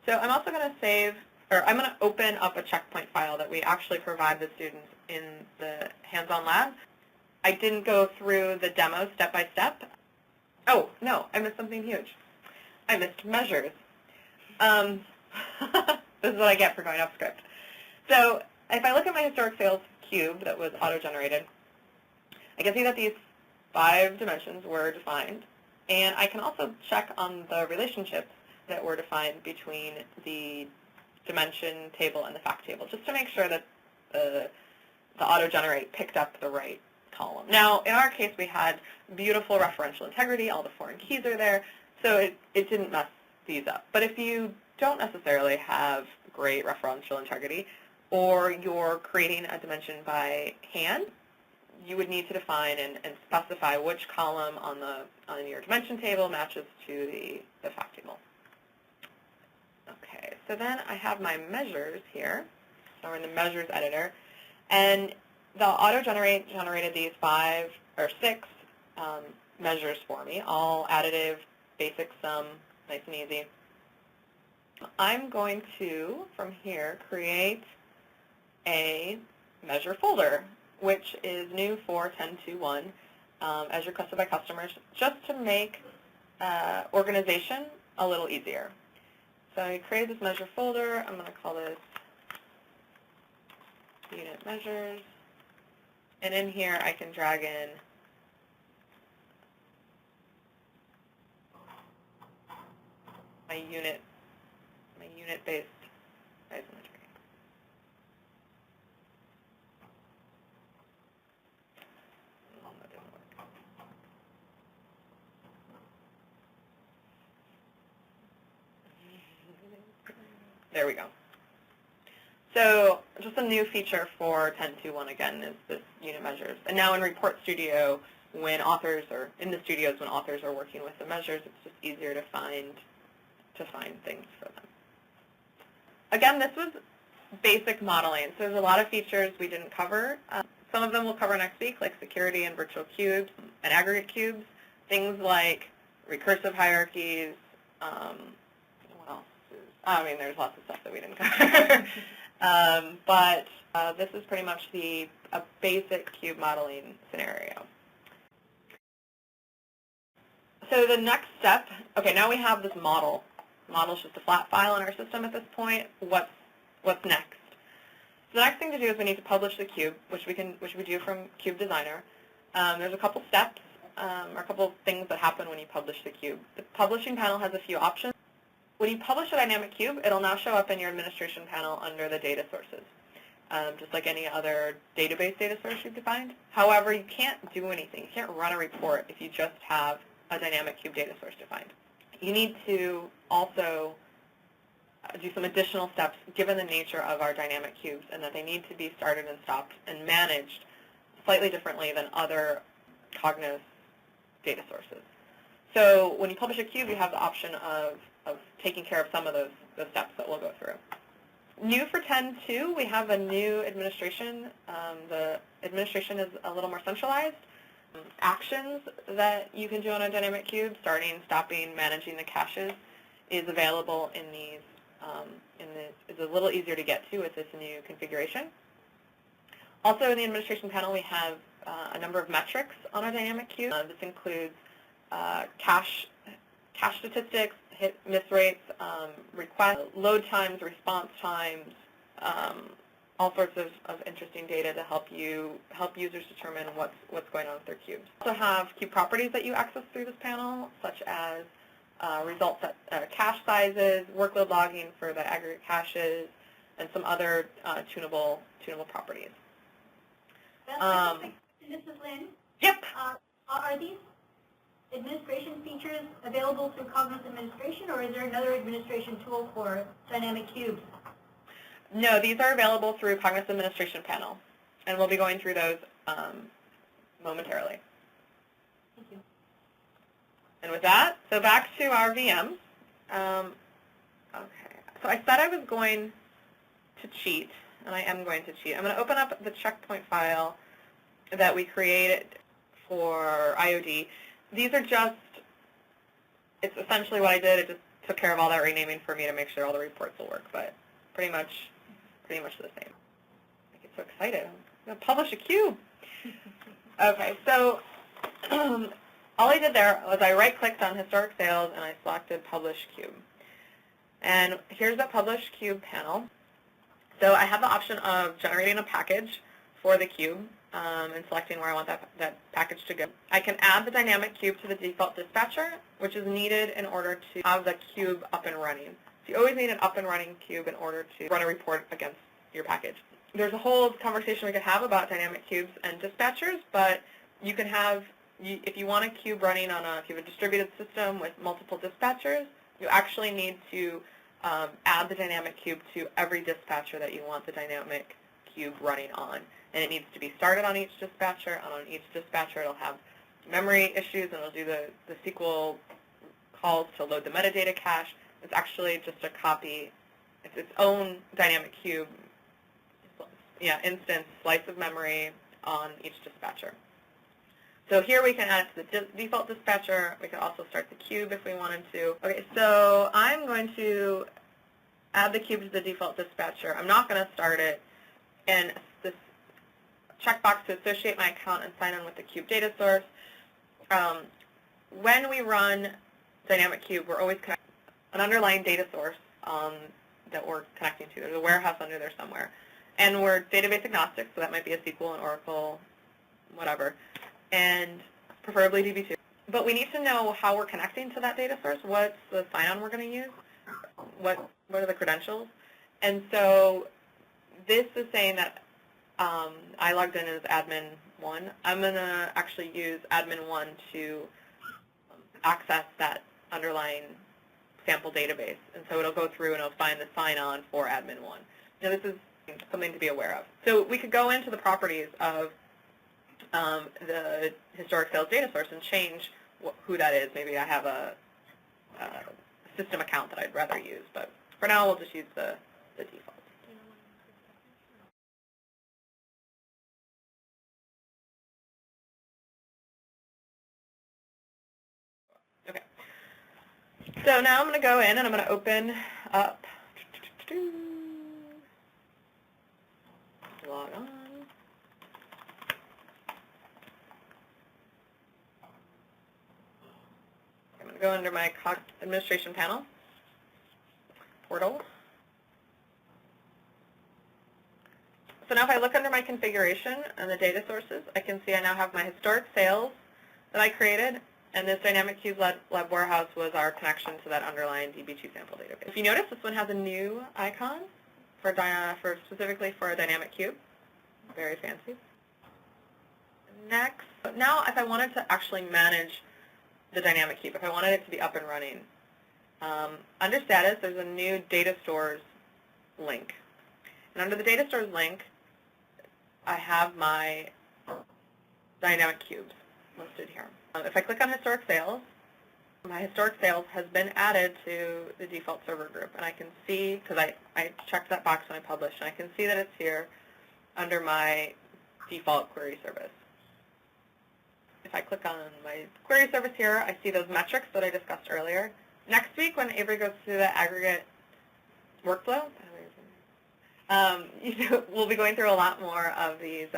So I'm also going to save, or I'm going to open up a checkpoint file that we actually provide the students in the hands-on lab. I didn't go through the demo step by step. Oh, no, I missed something huge. I missed measures. This is what I get for going off script. So if I look at my historic sales cube that was auto-generated, I can see that these 5 dimensions were defined, and I can also check on the relationships that were defined between the dimension table and the fact table, just to make sure that the auto-generate picked up the right column. Now, in our case, we had beautiful referential integrity. All the foreign keys are there, so it didn't mess these up. But if you don't necessarily have great referential integrity, or you're creating a dimension by hand, you would need to define and specify which column on your dimension table matches to the fact table. Okay, so then I have my measures here. So we're in the measures editor, and the auto-generate generated these 5 or 6 measures for me, all additive, basic sum, nice and easy. I'm going to, from here, create a measure folder, which is new for 10.2.1, as requested by customers, just to make organization a little easier. So I created this measure folder. I'm going to call this unit measures. And in here, I can drag in my unit-based isometry. Oh, that didn't work. There we go. So just a new feature for 10.2.1 again is this unit measures. And now in Report Studio, when authors are in the studios, when authors are working with the measures, it's just easier to find things for them. Again, this was basic modeling. So there's a lot of features we didn't cover. Some of them we'll cover next week, like security and virtual cubes and aggregate cubes. Things like recursive hierarchies. What else? I mean, there's lots of stuff that we didn't cover. But this is pretty much a basic cube modeling scenario. So the next step, okay, now we have this model. The model is just a flat file in our system at this point. What's next? So the next thing to do is we need to publish the cube, which we do from Cube Designer. There's a couple steps, or a couple things that happen when you publish the cube. The publishing panel has a few options. When you publish a dynamic cube, it'll now show up in your administration panel under the data sources, just like any other database data source you've defined. However, you can't do anything. You can't run a report if you just have a dynamic cube data source defined. You need to also do some additional steps given the nature of our dynamic cubes and that they need to be started and stopped and managed slightly differently than other Cognos data sources. So when you publish a cube, you have the option of taking care of some of those steps that we'll go through. New for 10.2, we have a new administration. The administration is a little more centralized. Actions that you can do on a dynamic cube, starting, stopping, managing the caches, is available in these. It's a little easier to get to with this new configuration. Also in the administration panel, we have a number of metrics on our dynamic cube. This includes cache statistics, hit miss rates, request, load times, response times, all sorts of interesting data to help users determine what's going on with their cubes. We also have cube properties that you access through this panel, such as results at cache sizes, workload logging for the aggregate caches, and some other tunable properties. This is Lynn. Yep. Are these administration features available through Cognos Administration, or is there another administration tool for dynamic cubes? No, these are available through Cognos Administration panel, and we'll be going through those momentarily. Thank you. And with that, so back to our VM. Okay, so I said I was going to cheat, and I am going to cheat. I'm going to open up the checkpoint file that we created for IOD. These are just, it's essentially what I did. It just took care of all that renaming for me to make sure all the reports will work, but pretty much the same. I get so excited. I'm going to publish a cube. Okay, so all I did there was I right-clicked on Historic Sales and I selected Publish Cube. And here's the Publish Cube panel. So I have the option of generating a package for the cube and selecting where I want that package to go. I can add the dynamic cube to the default dispatcher, which is needed in order to have the cube up and running. So you always need an up and running cube in order to run a report against your package. There's a whole conversation we could have about dynamic cubes and dispatchers, but you can have, if you want a cube running on if you have a distributed system with multiple dispatchers, you actually need to add the dynamic cube to every dispatcher that you want the dynamic cube running on. And it needs to be started on each dispatcher, and on each dispatcher it'll have memory issues, and it'll do the SQL calls to load the metadata cache. It's actually just a copy. It's its own dynamic cube instance, slice of memory on each dispatcher. So here we can add it to the default dispatcher. We can also start the cube if we wanted to. Okay, so I'm going to add the cube to the default dispatcher. I'm not going to start it. And this checkbox to associate my account and sign in with the cube data source. When we run dynamic cube, we're always connecting an underlying data source that we're connecting to. There's a warehouse under there somewhere. And we're database agnostic, so that might be a SQL, an Oracle, whatever, and preferably DB2. But we need to know how we're connecting to that data source. What's the sign-on we're going to use? What are the credentials? And so this is saying that I logged in as admin1. I'm going to actually use admin1 to access that underlying sample database. And so it'll go through and it'll find the sign-on for admin1. Now this is something to be aware of. So we could go into the properties of the historic sales data source and change who that is. Maybe I have a system account that I'd rather use, but for now we'll just use the default. Okay. So now I'm going to go in and I'm going to open up, log on. Go under my Cognos Administration panel, portal. So now if I look under my configuration and the data sources, I can see I now have my historic sales that I created, and this dynamic cube web warehouse was our connection to that underlying DB2 sample database. If you notice, this one has a new icon for specifically for a dynamic cube. Very fancy. Next, now if I wanted to actually manage the dynamic cube, if I wanted it to be up and running, under status, there's a new data stores link. And under the data stores link, I have my dynamic cubes listed here. If I click on historic sales, my historic sales has been added to the default server group. And I can see, because I checked that box when I published, and I can see that it's here under my default query service. If I click on my query service here, I see those metrics that I discussed earlier. Next week, when Avery goes through the aggregate workflow, we'll be going through a lot more of these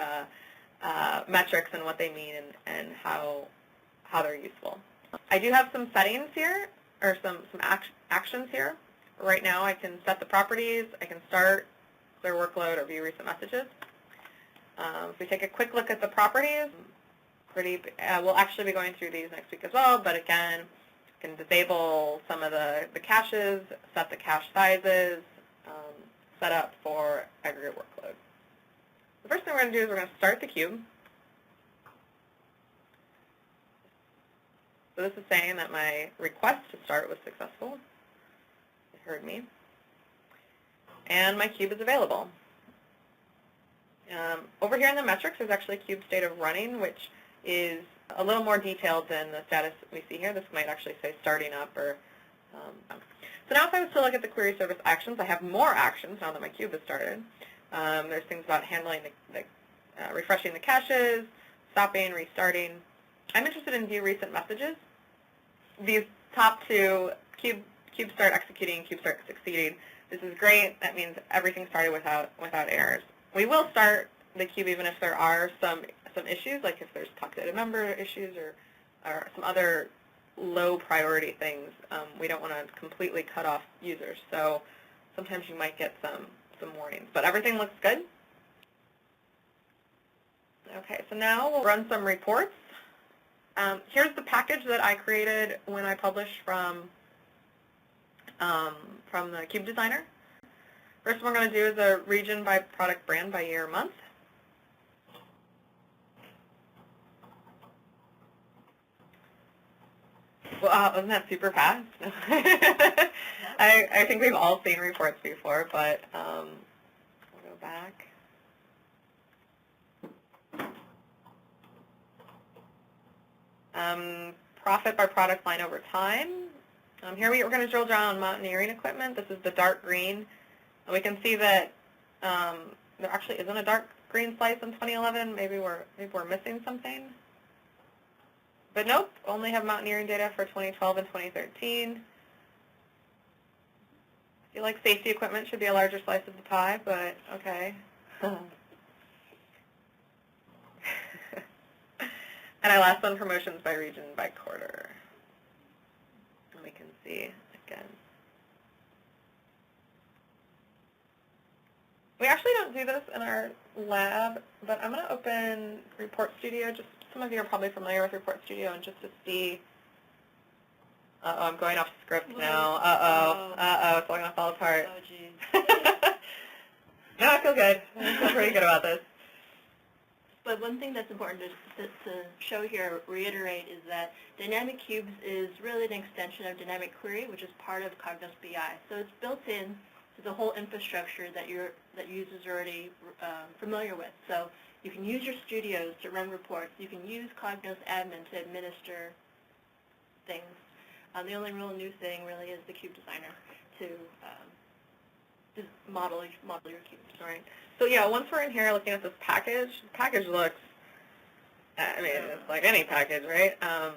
metrics and what they mean and how they're useful. I do have some settings here, or some actions here. Right now, I can set the properties. I can start, clear workload, or view recent messages. If we take a quick look at the properties, we'll actually be going through these next week as well, but again, you can disable some of the caches, set the cache sizes, set up for aggregate workload. The first thing we're going to do is we're going to start the cube. So this is saying that my request to start was successful. It heard me. And my cube is available. Over here in the metrics, there's actually a cube state of running, which is a little more detailed than the status we see here. This might actually say starting up or So now if I was to look at the query service actions, I have more actions now that my cube has started. There's things about handling refreshing the caches, stopping, restarting. I'm interested in view recent messages. These top two, cube start executing, cube start succeeding. This is great. That means everything started without errors. We will start the cube even if there are some issues, like if there's talk data member issues or some other low priority things. We don't want to completely cut off users, so sometimes you might get some warnings. But everything looks good. Okay, so now we'll run some reports. Here's the package that I created when I published from the Cube Designer. First one we're going to do is a region by product brand by year or month. Wow, wasn't that super fast? I think we've all seen reports before, but we'll go back. Profit by product line over time. Here we're going to drill down on mountaineering equipment. This is the dark green. And we can see that there actually isn't a dark green slice in 2011. Maybe we're missing something. But nope, only have mountaineering data for 2012 and 2013. I feel like safety equipment should be a larger slice of the pie, but okay. And our last one, promotions by region by quarter. And we can see again. We actually don't do this in our lab, but I'm going to open Report Studio. Just some of you are probably familiar with Report Studio, and just to see. Uh-oh, I'm going off script now. Uh-oh, it's all going to fall apart. Oh, geez. No, I feel good. I feel pretty good about this. But one thing that's important to show here, reiterate, is that Dynamic Cubes is really an extension of Dynamic Query, which is part of Cognos BI. So it's built in to the whole infrastructure that users are already familiar with. So you can use your studios to run reports. You can use Cognos Admin to administer things. The only real new thing really is the Cube Designer to just model your cubes. Right. So yeah, once we're in here looking at this package, the package looks, I mean, it's like any package, right? So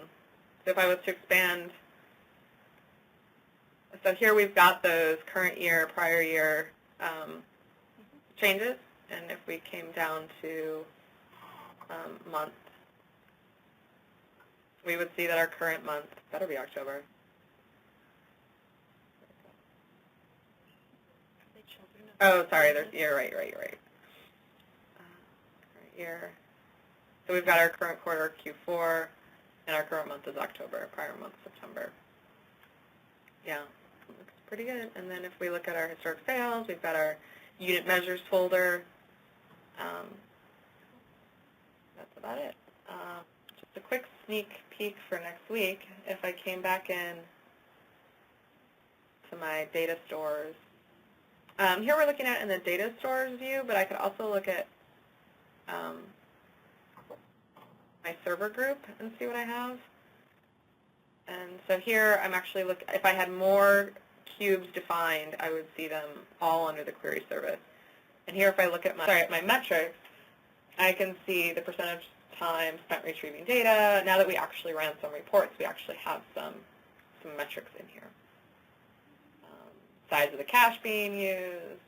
if I was to expand, so here we've got those current year, prior year changes, and if we came down to month, we would see that our current month, better be October, Oh, sorry, you're right. Right here. So we've got our current quarter, Q4, and our current month is October, prior month, September. Yeah, looks pretty good. And then if we look at our historic sales, we've got our unit measures folder. That's about it. Just a quick sneak peek for next week. If I came back in to my data stores, here we're looking at in the data stores view, but I could also look at my server group and see what I have. And so here I'm actually if I had more cubes defined, I would see them all under the query service. And here if I look at my metrics, I can see the percentage time spent retrieving data. Now that we actually ran some reports, we actually have some metrics in here. Size of the cache being used,